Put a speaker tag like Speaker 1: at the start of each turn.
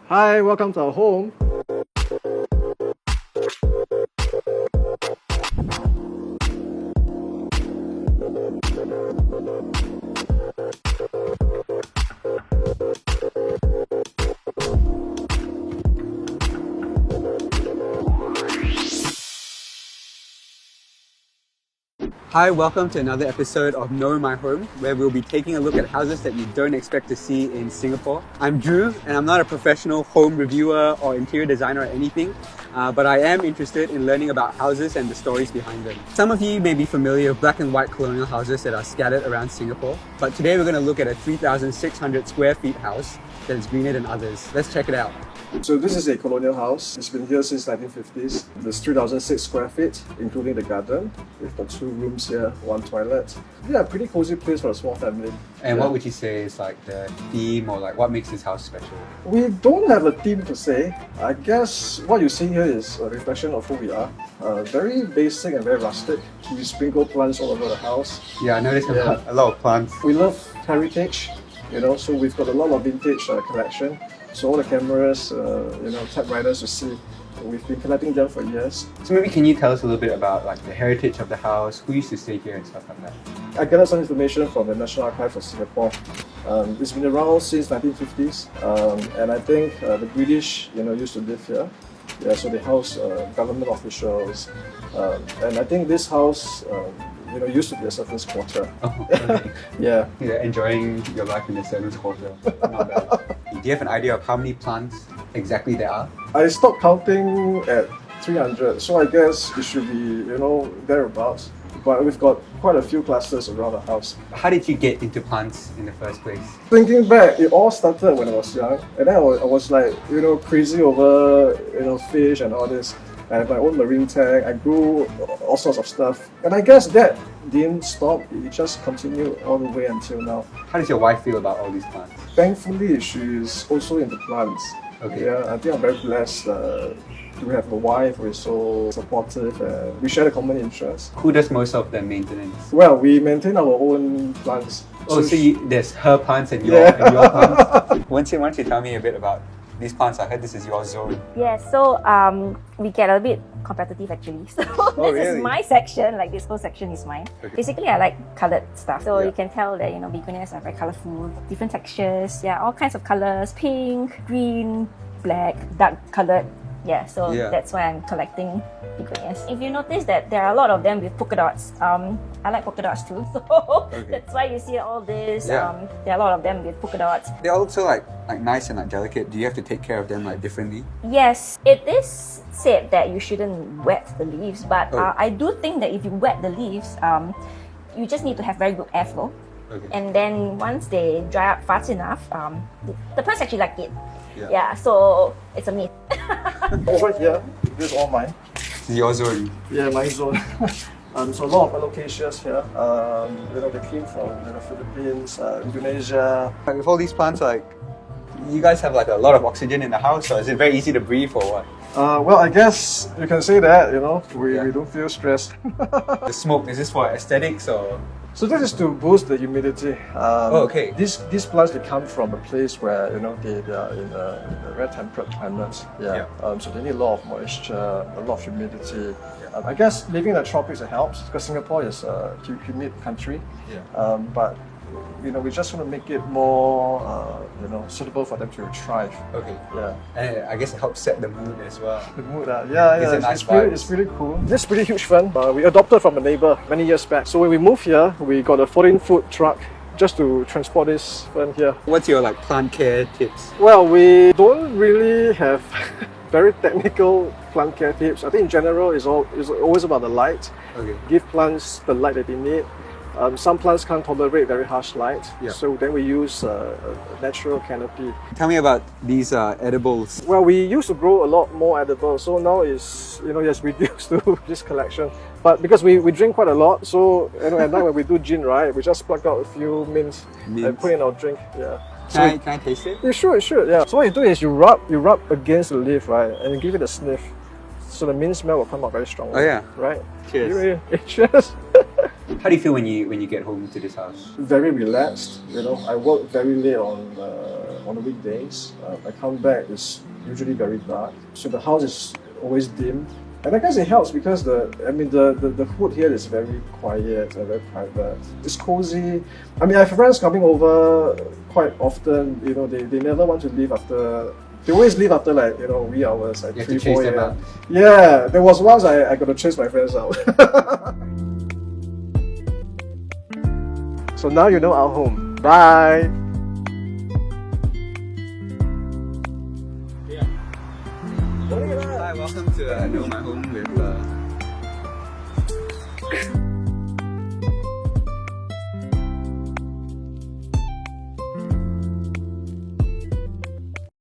Speaker 1: Hi, welcome to our home.
Speaker 2: Hi, welcome to another episode of Know My Home, where we'll be taking a look at houses that you don't expect to see in Singapore. I'm Drew, and I'm not a professional home reviewer or interior designer or anything, but I am interested in learning about houses and the stories behind them. Some of you may be familiar with black and white colonial houses that are scattered around Singapore, but today we're going to look at a 3,600 square feet house that is greener than others. Let's check it out.
Speaker 1: So this is a colonial house. It's been here since 1950s. There's 3,006 square feet, including the garden. We've got 2 rooms here, 1 toilet. Yeah, pretty cozy place for a small family.
Speaker 2: And what would you say is like the theme or like what makes this house special?
Speaker 1: We don't have a theme per se. I guess what you see here is a reflection of who we are. Very basic and very rustic. We sprinkle plants all over the house.
Speaker 2: Yeah, I noticed a lot of plants.
Speaker 1: We love heritage, so we've got a lot of vintage collection. So all the cameras, typewriters you see, we've been collecting them for years.
Speaker 2: So maybe can you tell us a little bit about like the heritage of the house, who used to stay here and stuff like that?
Speaker 1: I gathered some information from the National Archives of Singapore. It's been around since 1950s, and I think the British, used to live here. Yeah, so they house government officials, and I think this house, used to be a servants' quarter.
Speaker 2: Oh, okay.
Speaker 1: Yeah.
Speaker 2: You're enjoying your life in the servants' quarter. Not bad. Do you have an idea of how many plants exactly there are?
Speaker 1: I stopped counting at 300, so I guess it should be, thereabouts. But we've got quite a few clusters around the house.
Speaker 2: How did you get into plants in the first place?
Speaker 1: Thinking back, it all started when I was young, and then I was like, crazy over, fish and all this. I had my own marine tank, I grew all sorts of stuff. And I guess that didn't stop, it just continued all the way until now.
Speaker 2: How does your wife feel about all these plants?
Speaker 1: Thankfully, she's also into plants.
Speaker 2: Okay.
Speaker 1: Yeah, I think I'm very blessed to have a wife who is so supportive, and we share the common interest.
Speaker 2: Who does most of the maintenance?
Speaker 1: Well, we maintain our own plants.
Speaker 2: Oh, so there's her plants and your plants? Why don't you tell me a bit about these plants? I heard this is your zone.
Speaker 3: Yeah, so we get a bit competitive actually. So this is my section, like this whole section is mine. Okay. Basically, I like coloured stuff. So you can tell that, begonias are very colourful, different textures, all kinds of colours, pink, green, black, dark coloured. Yeah, so that's why I'm collecting begonias. If you notice that there are a lot of them with polka dots, I like polka dots too, so that's why you see all this. There are a lot of them with polka dots.
Speaker 2: They're also like nice and delicate. Do you have to take care of them differently?
Speaker 3: Yes, it is said that you shouldn't wet the leaves, but I do think that if you wet the leaves, you just need to have very good airflow. Okay. And then once they dry up fast enough, the plants actually like it. Yeah, so it's a myth.
Speaker 1: Over here, this is all mine.
Speaker 2: This is your zone?
Speaker 1: Yeah, my zone. So a lot of Alocasias here. They came from the Philippines, Indonesia.
Speaker 2: With all these plants, you guys have a lot of oxygen in the house, or is it very easy to breathe or what?
Speaker 1: Well, I guess you can say that, we don't feel stressed.
Speaker 2: The smoke, is this for aesthetics or?
Speaker 1: So this is to boost the humidity.
Speaker 2: Okay.
Speaker 1: These plants, they come from a place where, they are in a very temperate climate. So they need a lot of moisture, a lot of humidity. I guess living in the tropics, it helps, because Singapore is a humid country. But we just want to make it more, suitable for them to thrive.
Speaker 2: Okay. Yeah. And I guess it helps set the mood as well.
Speaker 1: The mood, it's really cool. This is pretty huge fun. We adopted from a neighbor many years back. So when we moved here, we got a 14-foot truck just to transport this fern here.
Speaker 2: What's your plant care tips?
Speaker 1: Well, we don't really have very technical plant care tips. I think in general, it's always about the light. Okay. Give plants the light that they need. Some plants can't tolerate very harsh light, so then we use a natural canopy.
Speaker 2: Tell me about these edibles.
Speaker 1: Well, we used to grow a lot more edibles, so now it's it's reduced to this collection. But because we drink quite a lot, so at night when we do gin, right, we just pluck out a few mints and put in our drink. Yeah.
Speaker 2: Can I taste it?
Speaker 1: Yeah, sure. Yeah. So what you do is you rub against the leaf, right, and you give it a sniff. So the mint smell will come out very strongly.
Speaker 2: Oh yeah.
Speaker 1: Right.
Speaker 2: Cheers.
Speaker 1: Cheers.
Speaker 2: How do you feel when you get home to this house?
Speaker 1: Very relaxed. You know, I work very late on the weekdays. I come back, it's usually very dark, so the house is always dim. And I guess it helps because the hood here is very quiet and very private. It's cozy. I mean, I have friends coming over quite often. You know, they never want to leave after. They always leave after like, you know, wee hours, like 3-4 a.m. Yeah, there was once I got to chase my friends out. So now you know our home. Bye.
Speaker 2: Hi, welcome to Know My Home with